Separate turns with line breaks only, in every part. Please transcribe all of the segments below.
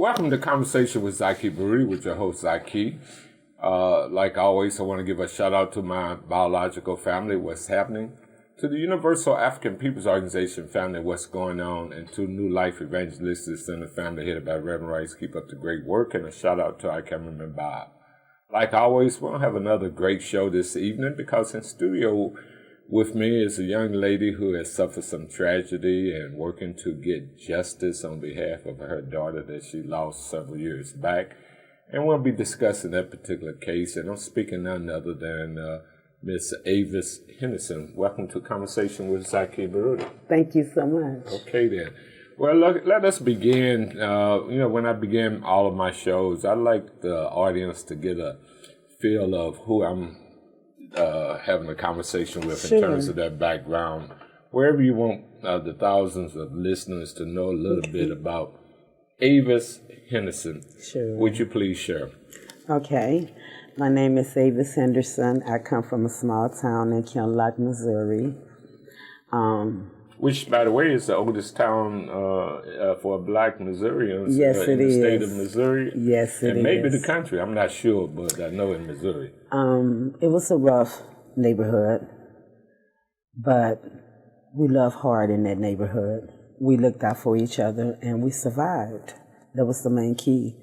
Welcome to Conversation with Zaki Baruti, with your host Zaki. Like always, I want to give a shout out to my biological family, what's happening, to the Universal African Peoples Organization family, what's going on, and to New Life Evangelistic Center family headed by Reverend Rice. Keep up the great work, and a shout out to our cameraman Bob. Like always, we'll have another great show this evening because in studio with me is a young lady who has suffered some tragedy and working to get justice on behalf of her daughter that she lost several years back. And we'll be discussing that particular case. And I'm speaking none other than Miss Avis Henderson. Welcome to Conversation with Zaki Baruti.
Thank you so much.
Okay then. Well, let us begin. When I begin all of my shows, I like the audience to get a feel of who I'm having a conversation with in terms of their background. Wherever you want the thousands of listeners to know a little bit about Avis Henderson, would you please share?
Okay. My name is Avis Henderson. I come from a small town in Kinloch, Missouri.
Which, by the way, is the oldest town for Black Missourians
in
the state of Missouri.
Yes, it is.
And maybe the country. I'm not sure, but I know in Missouri.
It was a rough neighborhood, but we loved hard in that neighborhood. We looked out for each other, and we survived. That was the main key.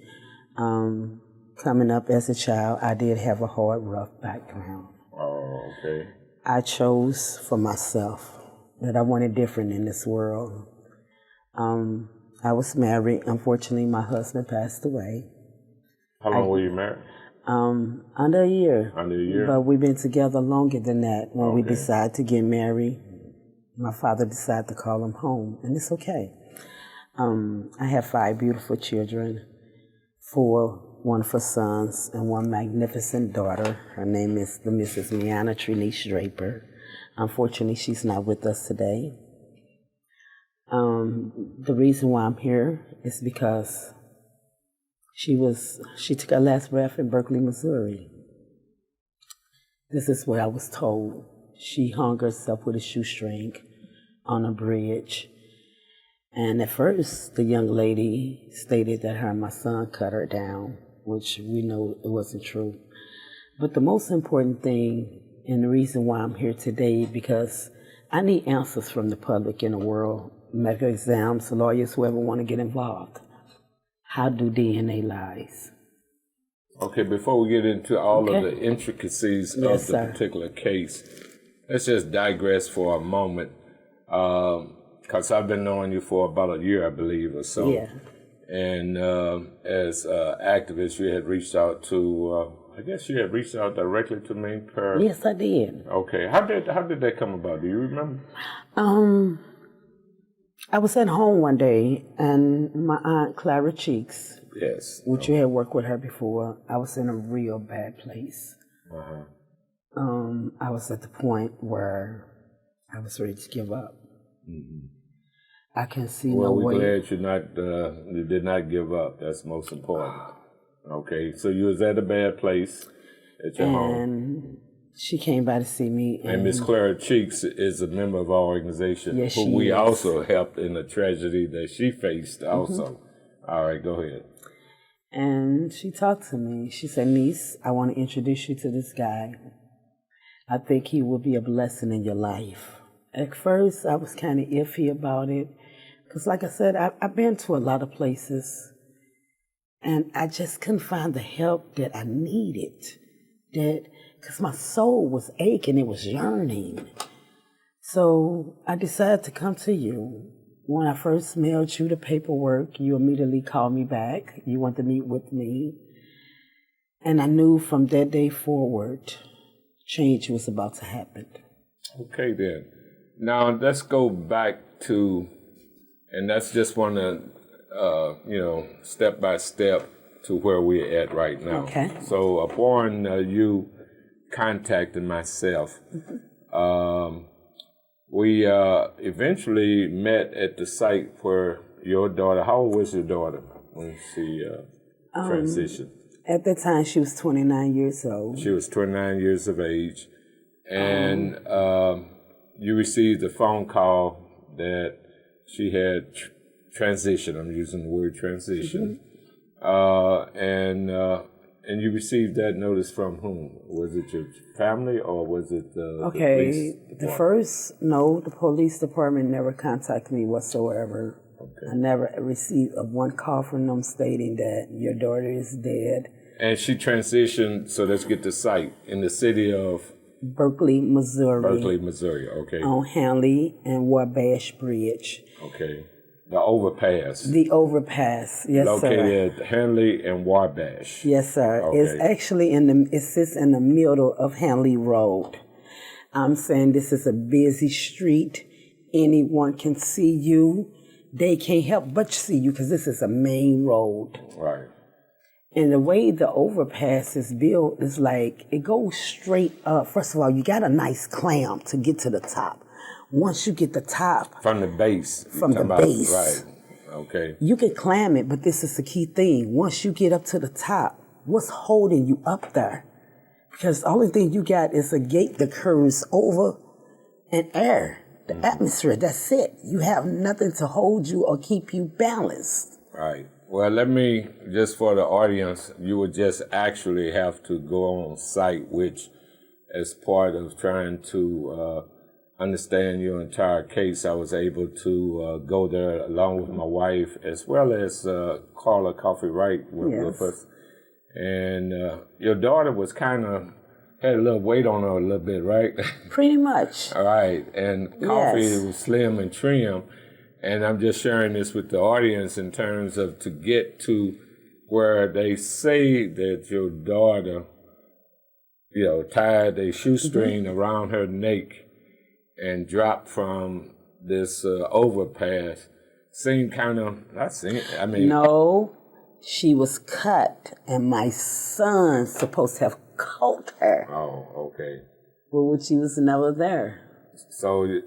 Coming up as a child, I did have a hard, rough background.
Oh, okay.
I chose for myself that I wanted different in this world. I was married. Unfortunately, my husband passed away.
How long were you married?
Under a year.
Under a year?
But we've been together longer than that. When we decided to get married, my father decided to call him home, and it's okay. I have 5 beautiful children, 4 wonderful sons, and 1 magnificent daughter. Her name is the Mrs. Miana Trinice Draper. Unfortunately, she's not with us today. The reason why I'm here is because she took her last breath in Berkeley, Missouri. This is where I was told. She hung herself with a shoestring on a bridge. And at first, the young lady stated that her and my son cut her down, which we know it wasn't true. But the most important thing, and the reason why I'm here today, because I need answers from the public in the world, medical exams, lawyers, whoever want to get involved. How do DNA lies?
Okay, before we get into all of the intricacies of the particular case, let's just digress for a moment, because I've been knowing you for about a year, I believe, or so.
Yeah.
And as activists, you had reached out to, I guess you had reached out directly to me per...
Yes, I did.
Okay. How did that come about? Do you remember?
I was at home one day, and my aunt, Clara Cheeks, which you had worked with her before, I was in a real bad place. I was at the point where I was ready to give up. Mm-hmm. I can see no way.
Well, we're glad you did not give up. That's most important. Okay, so you was at a bad place at your home.
And she came by to see me.
And Miss Clara Cheeks is a member of our organization, who we also helped in the tragedy that she faced also. Mm-hmm. All right, go ahead.
And she talked to me. She said, niece, I want to introduce you to this guy. I think he will be a blessing in your life. At first, I was kind of iffy about it. Because like I said, I've been to a lot of places. And I just couldn't find the help that I needed. Because my soul was aching, it was yearning. So I decided to come to you. When I first mailed you the paperwork, you immediately called me back. You wanted to meet with me. And I knew from that day forward, change was about to happen.
Okay, then. Now, let's go back to, and that's just one of, step by step to where we're at right now.
Okay.
So upon you contacting myself, we eventually met at the site where your daughter, how old was your daughter when she transitioned?
At that time, she was 29 years old.
She was 29 years of age. And you received a phone call that she had transitioned. I'm using the word transition. And you received that notice from whom? Was it your family or was it the
Okay,
police department?
the police department never contacted me whatsoever.
Okay.
I never received one call from them stating that your daughter is dead.
And she transitioned, so let's get the site, in the city of
Berkeley, Missouri.
Berkeley, Missouri, okay.
On Hanley and Wabash Bridge.
Okay. The overpass.
The overpass, yes,
located
sir.
at Hanley and Wabash.
Yes, sir.
Okay.
It's actually it sits in the middle of Hanley Road. I'm saying this is a busy street. Anyone can see you. They can't help but see you because this is a main road.
Right.
And the way the overpass is built is like it goes straight up. First of all, you got a nice climb to get to the top. Once you get the top.
From the base.
From the base.
Right. Okay.
You can climb it, but this is the key thing. Once you get up to the top, what's holding you up there? Because the only thing you got is a gate that curves over and air, the atmosphere. That's it. You have nothing to hold you or keep you balanced.
Right. Well, let me, just for the audience, you would just actually have to go on site, which as part of trying to understand your entire case, I was able to go there along with my wife, as well as Carla Coffee Wright with us. And your daughter was had a little weight on her a little bit, right?
Pretty much.
All right. And Coffee was slim and trim. And I'm just sharing this with the audience in terms of to get to where they say that your daughter, tied a shoestring around her neck and dropped from this overpass. Seemed
No, she was cut, and my son's supposed to have caught her.
Oh, okay.
Well, she was never there.
So,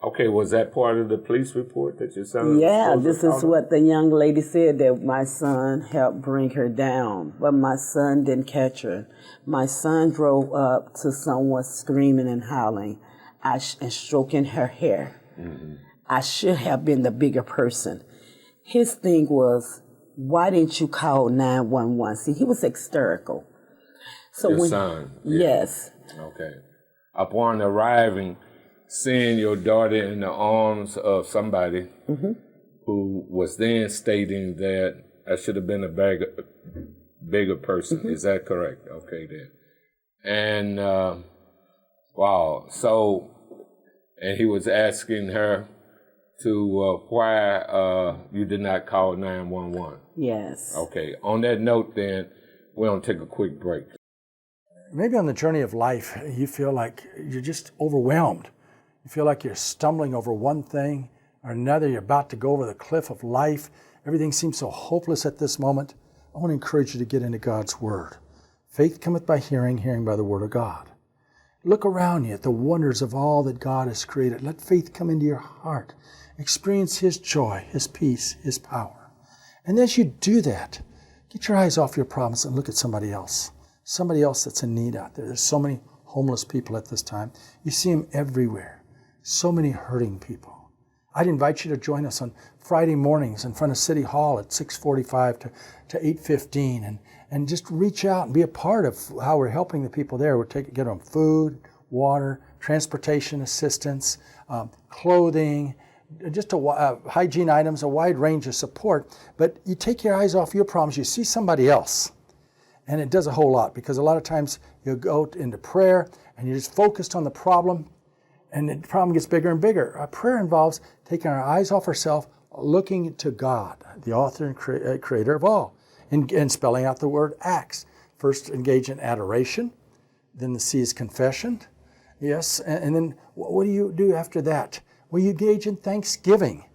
okay, was that part of the police report that your son?
Yeah, this is what the young lady said, that my son helped bring her down, but my son didn't catch her. My son drove up to someone screaming and howling and stroking her hair. Mm-hmm. I should have been the bigger person. His thing was, why didn't you call 911? See, he was hysterical. So
your son? Yeah.
Yes.
Okay. Upon arriving, seeing your daughter in the arms of somebody who was then stating that I should have been a bigger person. Is that correct? Okay, then. And, wow. So, and he was asking her to why you did not call 911.
Yes.
Okay. On that note, then, we're going to take a quick break.
Maybe on the journey of life, you feel like you're just overwhelmed. You feel like you're stumbling over one thing or another. You're about to go over the cliff of life. Everything seems so hopeless at this moment. I want to encourage you to get into God's Word. Faith cometh by hearing, hearing by the Word of God. Look around you at the wonders of all that God has created. Let faith come into your heart. Experience His joy, His peace, His power. And as you do that, get your eyes off your problems and look at somebody else. Somebody else that's in need out there. There's so many homeless people at this time. You see them everywhere. So many hurting people. I'd invite you to join us on Friday mornings in front of City Hall at 6:45 to 8:15 and just reach out and be a part of how we're helping the people there. We're get them food, water, transportation assistance, clothing, just hygiene items, a wide range of support. But you take your eyes off your problems. You see somebody else. And it does a whole lot, because a lot of times you go into prayer and you're just focused on the problem, and the problem gets bigger and bigger. Our prayer involves taking our eyes off ourselves, looking to God, the author and creator of all, and spelling out the word acts. First, engage in adoration, then the C is confession. Yes, and then what do you do after that? Well, you engage in thanksgiving.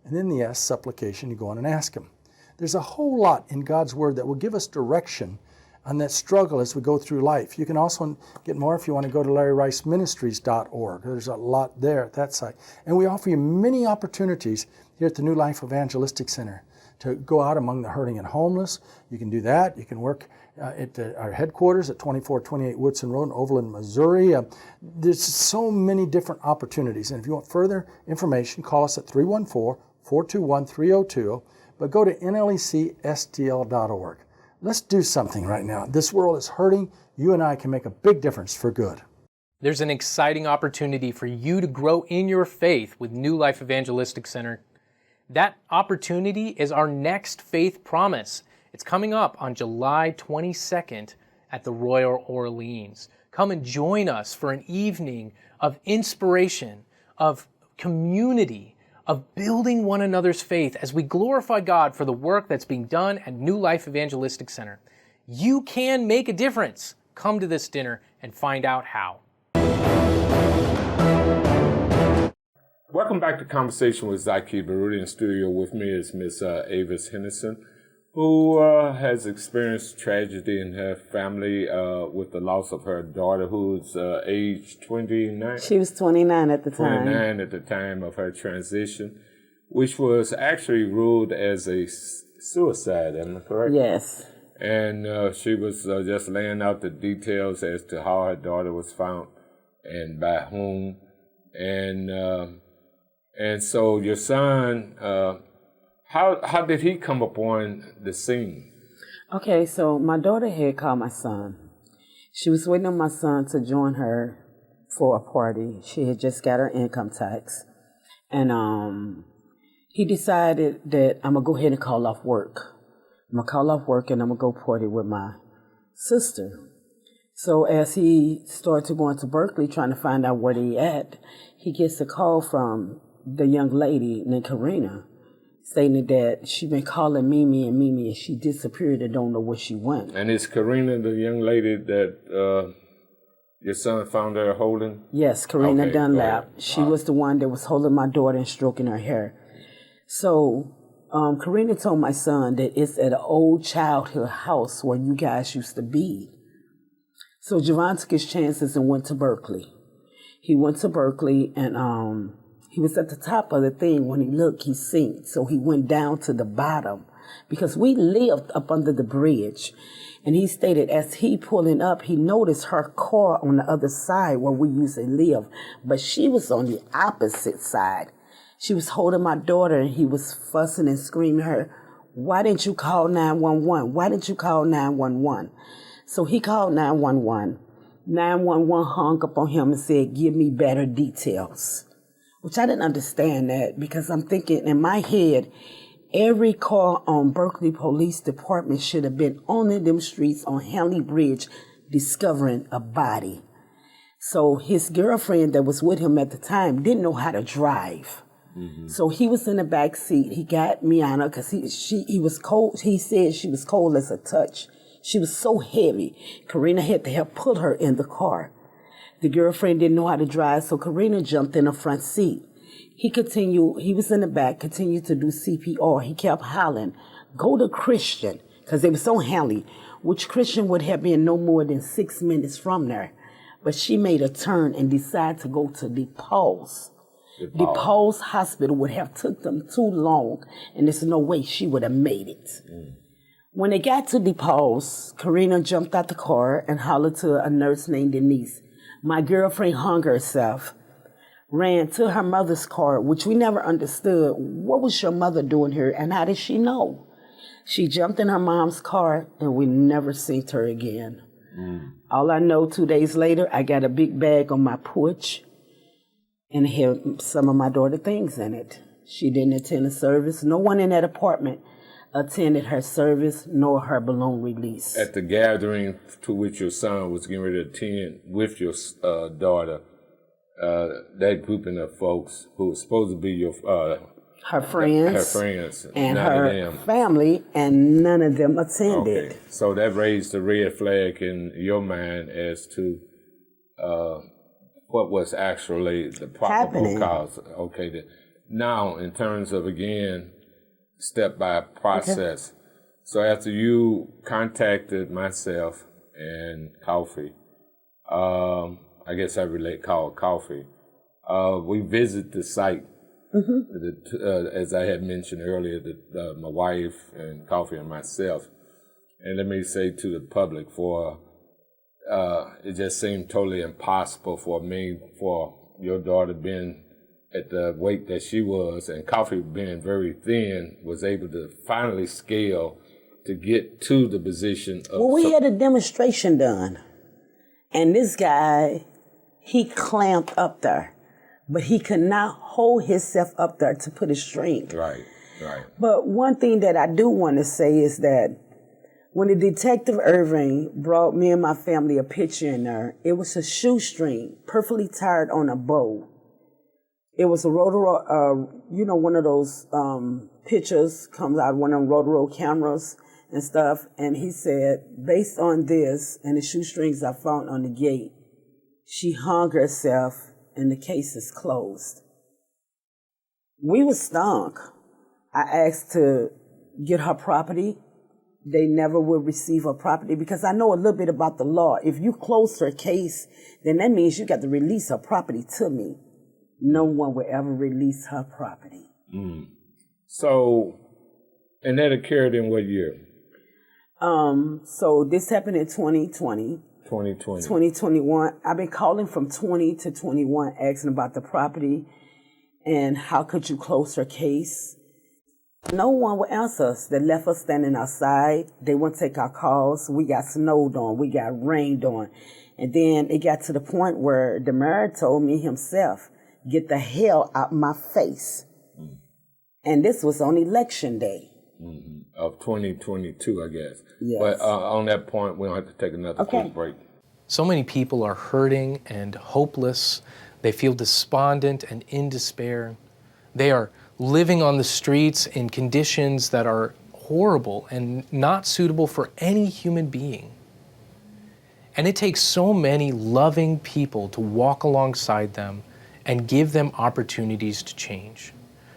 And then the S, supplication, you go on and ask Him. There's a whole lot in God's Word that will give us direction on that struggle as we go through life. You can also get more if you want to go to LarryRiceMinistries.org. There's a lot there at that site. And we offer you many opportunities here at the New Life Evangelistic Center to go out among the hurting and homeless. You can do that. You can work at our headquarters at 2428 Woodson Road in Overland, Missouri. There's so many different opportunities. And if you want further information, call us at 314-421-3020. but go to nlecstl.org. Let's do something right now. This world is hurting. You and I can make a big difference for good.
There's an exciting opportunity for you to grow in your faith with New Life Evangelistic Center. That opportunity is our next Faith Promise. It's coming up on July 22nd at the Royal Orleans. Come and join us for an evening of inspiration, of community, of building one another's faith as we glorify God for the work that's being done at New Life Evangelistic Center. You can make a difference. Come to this dinner and find out how.
Welcome back to Conversation with Zaki Baruti. In studio with me is Miss Avis Henderson, who has experienced tragedy in her family with the loss of her daughter, who's age 29.
She was 29 at the time.
29 at the time of her transition, which was actually ruled as a suicide, am I correct?
Yes.
And she was just laying out the details as to how her daughter was found and by whom. And so your son, how did he come upon the scene?
Okay, so my daughter had called my son. She was waiting on my son to join her for a party. She had just got her income tax. And he decided that I'm going to go ahead and call off work. I'm going to call off work and I'm going to go party with my sister. So as he started to go into Berkeley trying to find out where he at, he gets a call from the young lady named Karina, stating that she been calling Mimi, and she disappeared and don't know where she went.
And is Karina the young lady that your son found her holding?
Yes, Karina Dunlap. She was the one that was holding my daughter and stroking her hair. So Karina told my son that it's at an old childhood house where you guys used to be. So Javon took his chances and went to Berkeley. He went to Berkeley and he was at the top of the thing. When he looked, he seen. So he went down to the bottom because we lived up under the bridge. And he stated as he pulling up, he noticed her car on the other side where we used to live. But she was on the opposite side. She was holding my daughter and he was fussing and screaming at her, "Why didn't you call 911? Why didn't you call 911? So he called 911. 911 hung up on him and said, "Give me better details." Which I didn't understand that because I'm thinking in my head, every car on Berkeley Police Department should have been on them streets on Hanley Bridge discovering a body. So his girlfriend that was with him at the time didn't know how to drive. Mm-hmm. So he was in the back seat. He got Miana because he was cold. He said she was cold as a touch. She was so heavy. Karina had to help put her in the car. The girlfriend didn't know how to drive, so Karina jumped in the front seat. He was in the back, continued to do CPR. He kept hollering, "Go to Christian," because they were so Hanley, which Christian would have been no more than 6 minutes from there. But she made a turn and decided to go to DePaul's. DePaul's hospital would have took them too long, and there's no way she would have made it. Mm. When they got to DePaul's, Karina jumped out the car and hollered to a nurse named Denise. My girlfriend hung herself, ran to her mother's car, which we never understood. What was your mother doing here, and how did she know? She jumped in her mom's car, and we never seen her again. Mm. All I know, 2 days later, I got a big bag on my porch, and it had some of my daughter's things in it. She didn't attend the service. No one in that apartment attended her service nor her balloon release.
At the gathering to which your son was getting ready to attend with your daughter, that grouping of folks who was supposed to be your
her friends, and her family, and none of them attended.
Okay. So that raised a red flag in your mind as to what was actually the probable cause. Okay. Now, in terms of, again, step by process. Okay. So after you contacted myself and Coffee, I guess I call Coffee, we visit the site. Mm-hmm. As I had mentioned earlier, my wife and Coffee and myself. And let me say to the public, it just seemed totally impossible for your daughter being at the weight that she was, and Coffee being very thin, was able to finally scale to get to the position of...
Well, we had a demonstration done, and this guy, he clamped up there, but he could not hold himself up there to put his strength.
Right, right.
But one thing that I do want to say is that when the Detective Irving brought me and my family a picture in there, it was a shoestring perfectly tied on a bow. It was a Rotary, one of those pictures comes out of one of them Rotary cameras and stuff. And he said, based on this and the shoestrings I found on the gate, she hung herself and the case is closed. We were stunk. I asked to get her property. They never would receive her property because I know a little bit about the law. If you close her case, then that means you got to release her property to me. No one will ever release her property.
Mm. So, and that occurred in what year?
So this happened in 2020.
2020.
2021. I've been calling from 20 to 21 asking about the property and how could you close her case. No one would answer us. They left us standing outside. They wouldn't take our calls. We got snowed on. We got rained on. And then it got to the point where the mayor told me himself, get the hell out my face. Mm. And this was on election day.
Mm-hmm. Of 2022, I guess.
Yes.
But on that point, we'll have to take another quick break.
So many people are hurting and hopeless. They feel despondent and in despair. They are living on the streets in conditions that are horrible and not suitable for any human being. And it takes so many loving people to walk alongside them and give them opportunities to change.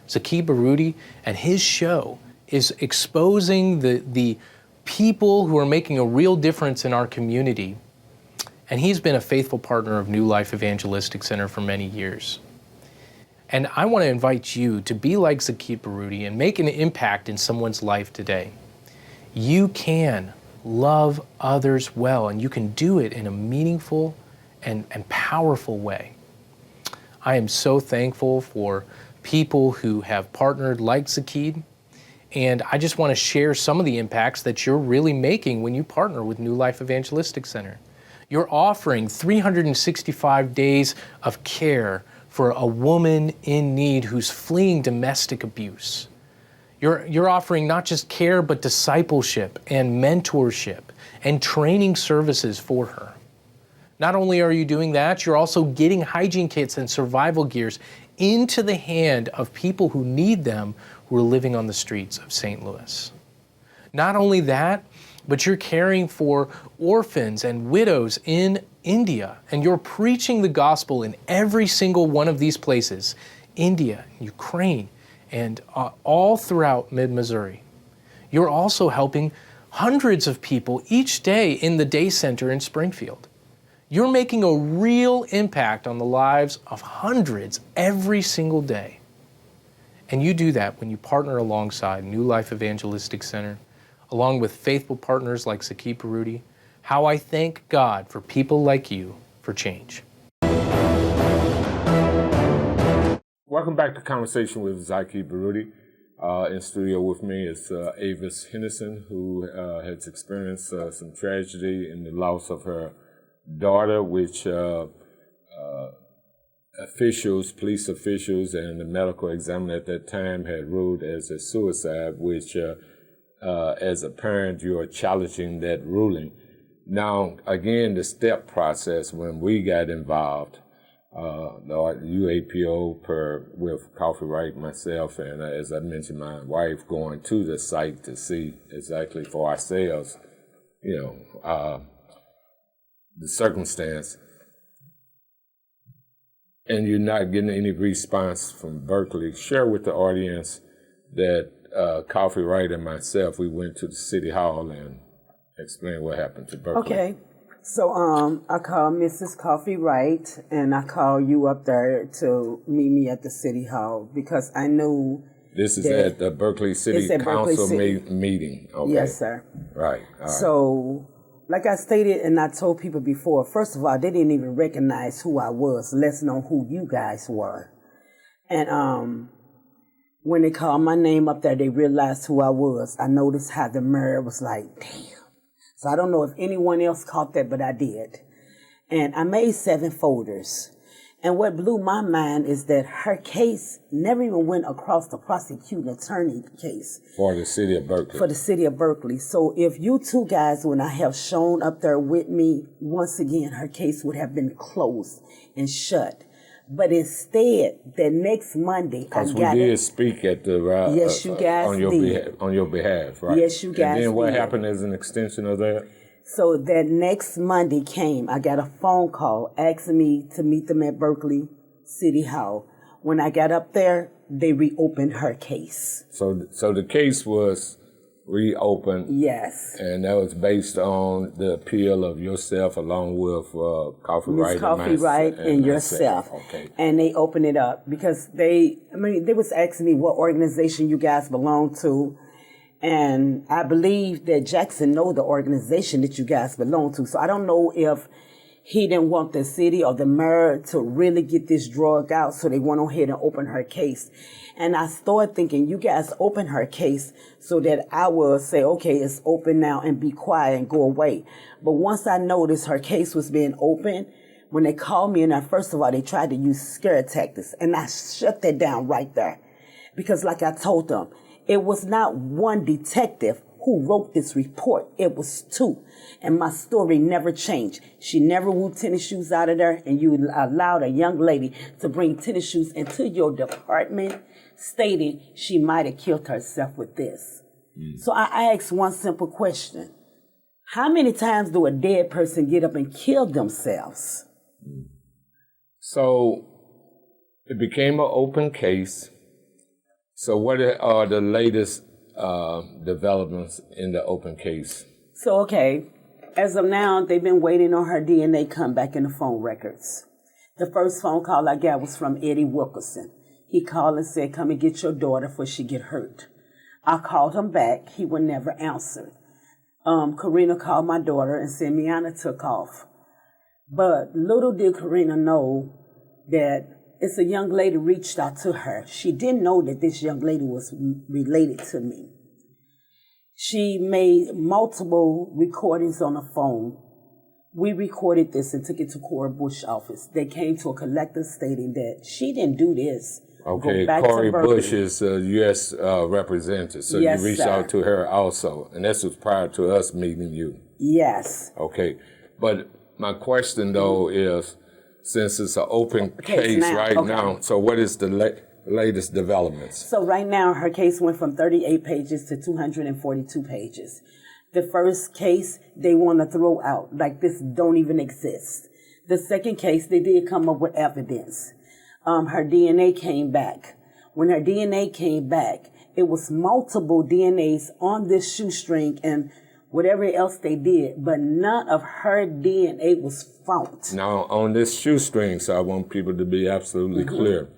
Zaki Baruti and his show is exposing the people who are making a real difference in our community. And he's been a faithful partner of New Life Evangelistic Center for many years. And I want to invite you to be like Zaki Baruti and make an impact in someone's life today. You can love others well, and you can do it in a meaningful and powerful way. I am so thankful for people who have partnered like Zaki, and I just want to share some of the impacts that you're really making when you partner with New Life Evangelistic Center. You're offering 365 days of care for a woman in need who's fleeing domestic abuse. You're offering not just care, but discipleship and mentorship and training services for her. Not only are you doing that, you're also getting hygiene kits and survival gears into the hand of people who need them, who are living on the streets of St. Louis. Not only that, but you're caring for orphans and widows in India, and you're preaching the gospel in every single one of these places, India, Ukraine, and all throughout mid-Missouri. You're also helping hundreds of people each day in the day center in Springfield. You're making a real impact on the lives of hundreds every single day. And you do that when you partner alongside New Life Evangelistic Center, along with faithful partners like Zaki Baruti. How I thank God for people like you for change.
Welcome back to Conversation with Zaki Baruti. In studio with me is Avis Henderson, who has experienced some tragedy in the loss of her daughter, which police officials, and the medical examiner at that time had ruled as a suicide, which as a parent, you are challenging that ruling. Now, again, the step process, when we got involved, the UAPO with Coffee Right, myself, and as I mentioned, my wife going to the site to see exactly for ourselves, the circumstance. And you're not getting any response from Berkeley. Share with the audience that Coffee Right and myself, we went to the city hall and explained what happened to Berkeley.
Okay. So I called Mrs. Coffee Right, and I called you up there to meet me at the city hall because I knew
this is at the Berkeley City Council meeting. Okay.
Yes, sir.
Right. All right.
So, like I stated and I told people before, first of all, they didn't even recognize who I was, less know who you guys were. And when they called my name up there, they realized who I was. I noticed how the mirror was like, damn. So I don't know if anyone else caught that, but I did. And I made 7 folders. And what blew my mind is that her case never even went across the prosecuting attorney case.
For the city of Berkeley.
For the city of Berkeley. So if you two guys would not have shown up there with me, once again, her case would have been closed and shut. But instead, the next Monday,
because we did speak at the
yes, you guys
on your behalf, right?
Yes, you guys
And then what
did.
happened as an extension of that?
So that next Monday came, I got a phone call asking me to meet them at Berkeley City Hall. When I got up there, they reopened her case.
So the case was reopened.
Yes.
And that was based on the appeal of yourself along with Coffee Wright.
Coffee Wright and yourself.
Okay.
And they opened it up because they was asking me what organization you guys belong to. And I believe that Jackson know the organization that you guys belong to. So I don't know if he didn't want the city or the mayor to really get this drug out, so they went ahead and opened her case. And I started thinking, you guys open her case so that I will say, okay, it's open now, and be quiet and go away. But once I noticed her case was being opened, when they called me, and first of all, they tried to use scare tactics, and I shut that down right there. Because like I told them, it was not one detective who wrote this report. It was 2. And my story never changed. She never wore tennis shoes out of there, and you allowed a young lady to bring tennis shoes into your department stating she might have killed herself with this. So I asked one simple question. How many times do a dead person get up and kill themselves?
So it became an open case. So what are the latest developments in the open case?
So, okay, as of now, they've been waiting on her DNA come back in the phone records. The first phone call I got was from Eddie Wilkerson. He called and said, come and get your daughter before she get hurt. I called him back. He would never answer. Karina called my daughter and said Miana took off. But little did Karina know that it's a young lady reached out to her. She didn't know that this young lady was related to me. She made multiple recordings on the phone. We recorded this and took it to Cora Bush's office. They came to a collective stating that she didn't do this.
Okay, Cora Bush is a U.S. representative, so
yes,
you reached
sir.
out to her also, and this was prior to us meeting you.
Yes.
Okay, but my question though is, since it's an open case now, so what is the latest developments?
So right now, her case went from 38 pages to 242 pages. The first case, they want to throw out, like this don't even exist. The second case, they did come up with evidence. Her DNA came back. When her DNA came back, it was multiple DNAs on this shoestring and whatever else they did, but none of her DNA was found.
Now, on this shoestring, so I want people to be absolutely clear,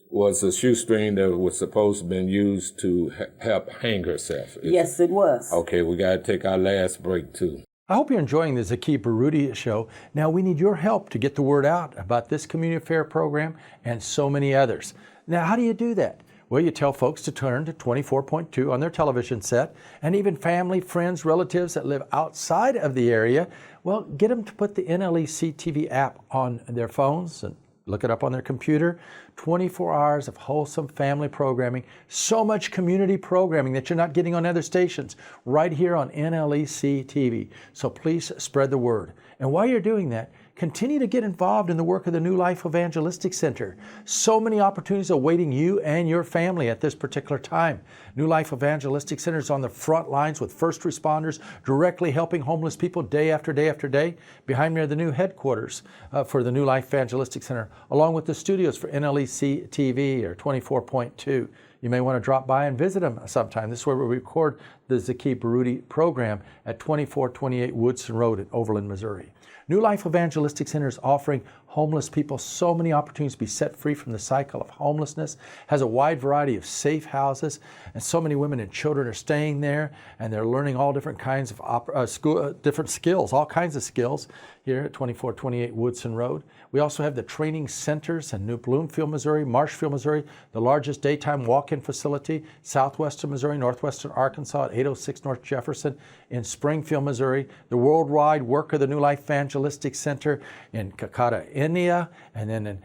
was a shoestring that was supposed to have been used to help hang herself.
Yes, it was.
Okay, we got to take our last break, too.
I hope you're enjoying the Zaki Baruti show. Now we need your help to get the word out about this community affair program and so many others. Now, how do you do that? Well, you tell folks to turn to 24.2 on their television set, and even family, friends, relatives that live outside of the area, well, get them to put the NLEC TV app on their phones and look it up on their computer. 24 hours of wholesome family programming, so much community programming that you're not getting on other stations, right here on NLEC TV. So please spread the word. And while you're doing that, continue to get involved in the work of the New Life Evangelistic Center. So many opportunities awaiting you and your family at this particular time. New Life Evangelistic Center is on the front lines with first responders, directly helping homeless people day after day after day. Behind me are the new headquarters for the New Life Evangelistic Center, along with the studios for NLEC TV or 24.2. You may want to drop by and visit them sometime. This is where we record the Zaki Baruti program at 2428 Woodson Road in Overland, Missouri. New Life Evangelistic Center is offering homeless people so many opportunities to be set free from the cycle of homelessness, has a wide variety of safe houses, and so many women and children are staying there, and they're learning all different kinds of different skills, all kinds of skills here at 2428 Woodson Road. We also have the training centers in New Bloomfield, Missouri, Marshfield, Missouri, the largest daytime walk-in facility, southwestern Missouri, northwestern Arkansas at 806 North Jefferson, in Springfield, Missouri, the worldwide work of the New Life Evangelistic Center in Kakata, India, and then in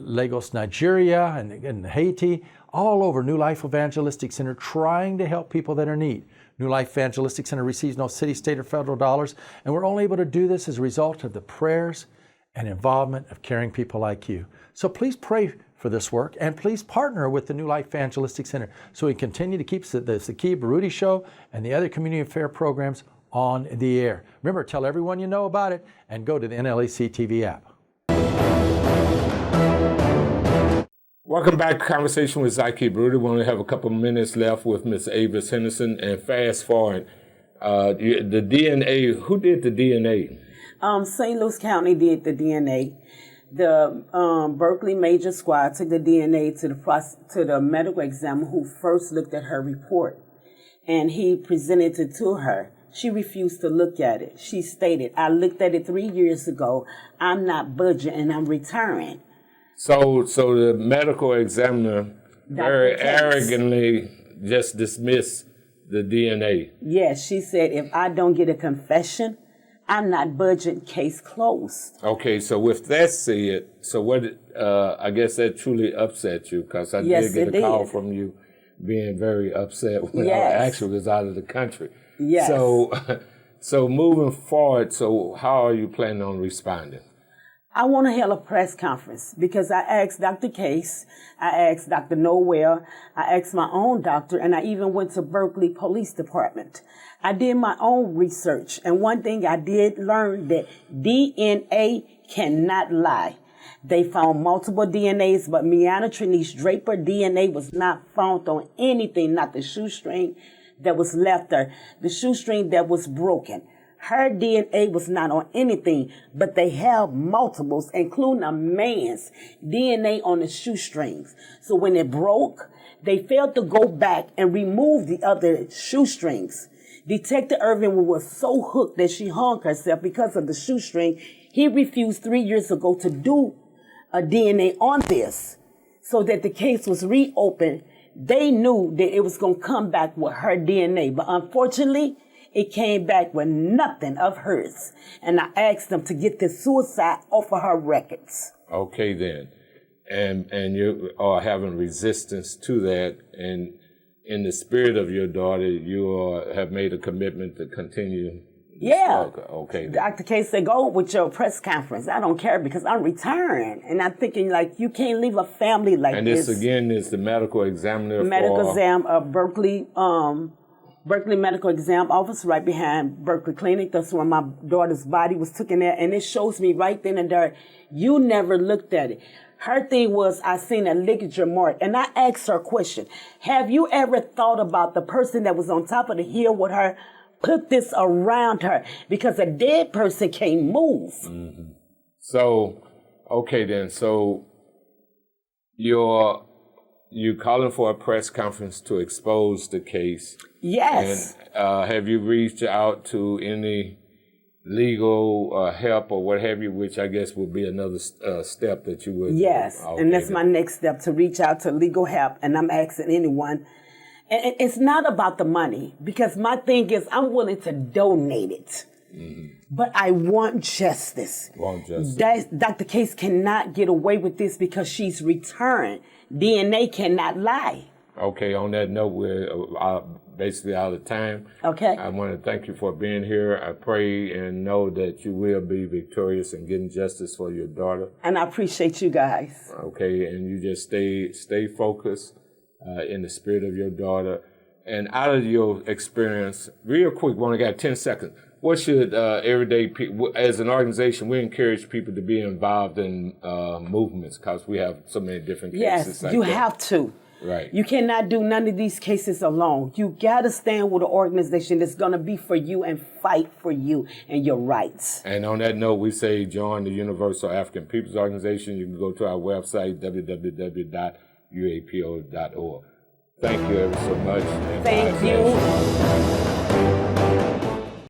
Lagos, Nigeria, and in Haiti, all over New Life Evangelistic Center, trying to help people that are in need. New Life Evangelistic Center receives no city, state, or federal dollars, and we're only able to do this as a result of the prayers and involvement of caring people like you. So please pray for this work, and please partner with the New Life Evangelistic Center so we continue to keep the Zaki Baruti Show and the other community affair programs on the air. Remember, tell everyone you know about it, and go to the NLEC TV app.
Welcome back to Conversation with Zaki Baruti. We only have a couple minutes left with Ms. Avis Henderson. And fast forward, the DNA, who did the DNA?
St. Louis County did the DNA. The Berkeley Major Squad took the DNA to the medical examiner who first looked at her report. And he presented it to her. She refused to look at it. She stated, I looked at it 3 years ago. I'm not budging and I'm retiring.
So the medical examiner very arrogantly just dismissed the DNA.
Yes, she said, if I don't get a confession, I'm not budging, case closed.
Okay, so with that said, so what, I guess that truly upset you, because I did get a call from you being very upset when I actually was out of the country.
Yes.
So moving forward, so how are you planning on responding?
I want to hold a press conference because I asked Dr. Case, I asked Dr. Noel, I asked my own doctor, and I even went to Berkeley Police Department. I did my own research, and one thing I did learn that DNA cannot lie. They found multiple DNAs, but Miana Trinice Draper DNA was not found on anything, not the shoestring that was left there, the shoestring that was broken. Her DNA was not on anything, but they have multiples, including a man's DNA on the shoestrings. So when it broke, they failed to go back and remove the other shoestrings. Detective Irvin was so hooked that she hung herself because of the shoestring. He refused 3 years ago to do a DNA on this so that the case was reopened. They knew that it was going to come back with her DNA, but unfortunately, it came back with nothing of hers. And I asked them to get the suicide off of her records. Okay,
then. And you are having resistance to that. And in the spirit of your daughter, you have made a commitment to continue.
Yeah.
Okay.
Dr. K said, go with your press conference. I don't care because I'm retiring. And I'm thinking, like, you can't leave a family like this.
And this, again, is the medical examiner
medical exam of Berkeley Medical Exam Office right behind Berkeley Clinic. That's where my daughter's body was taken there. And it shows me right then and there, you never looked at it. Her thing was, I seen a ligature mark. And I asked her a question. Have you ever thought about the person that was on top of the hill with her? Put this around her because a dead person can't move.
Mm-hmm. So, okay then. So you're calling for a press conference to expose the case.
Yes.
And have you reached out to any legal help or what have you, which I guess would be another step that you would.
Yes, okay, and that's my next step, to reach out to legal help, and I'm asking anyone. And it's not about the money, because my thing is I'm willing to donate it. Mm-hmm. But I want justice. Dr. Case cannot get away with this because she's returned. DNA cannot lie.
Okay, on that note, we're basically out of time.
Okay.
I want to thank you for being here. I pray and know that you will be victorious in getting justice for your daughter.
And I appreciate you guys.
Okay, and you just stay focused in the spirit of your daughter. And out of your experience, real quick, we only got 10 seconds. What should everyday people, as an organization, we encourage people to be involved in movements because we have so many different cases.
Yes, you have to.
Right.
You cannot do none of these cases alone. You got to stand with an organization that's going to be for you and fight for you and your rights.
And on that note, we say join the Universal African Peoples Organization. You can go to our website, www.uapo.org. Thank you ever so much.
Thank you.